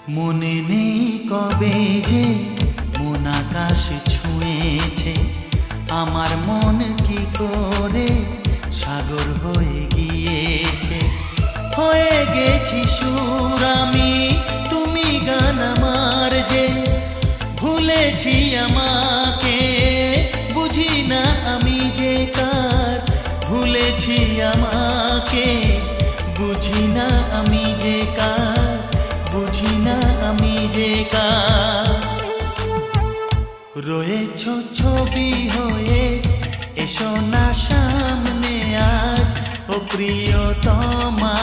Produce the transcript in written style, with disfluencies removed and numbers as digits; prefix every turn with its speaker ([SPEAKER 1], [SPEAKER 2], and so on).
[SPEAKER 1] মনে নেই কবে যে মন আকাশ ছুঁয়েছে, আমার মন কি করে সাগর হয়ে গিয়েছে। হয়ে গেছি সুর আমি, তুমি গান আমার যে, ভুলেছি আমাকে বুঝি না আমি যে কার। ভুলেছি আমাকে বুঝি না আমি যে কার, বুঝি না আমি যে কার। রয়েছ ছবি হয়ে, এসো না সামনে আজ ও প্রিয়তমা।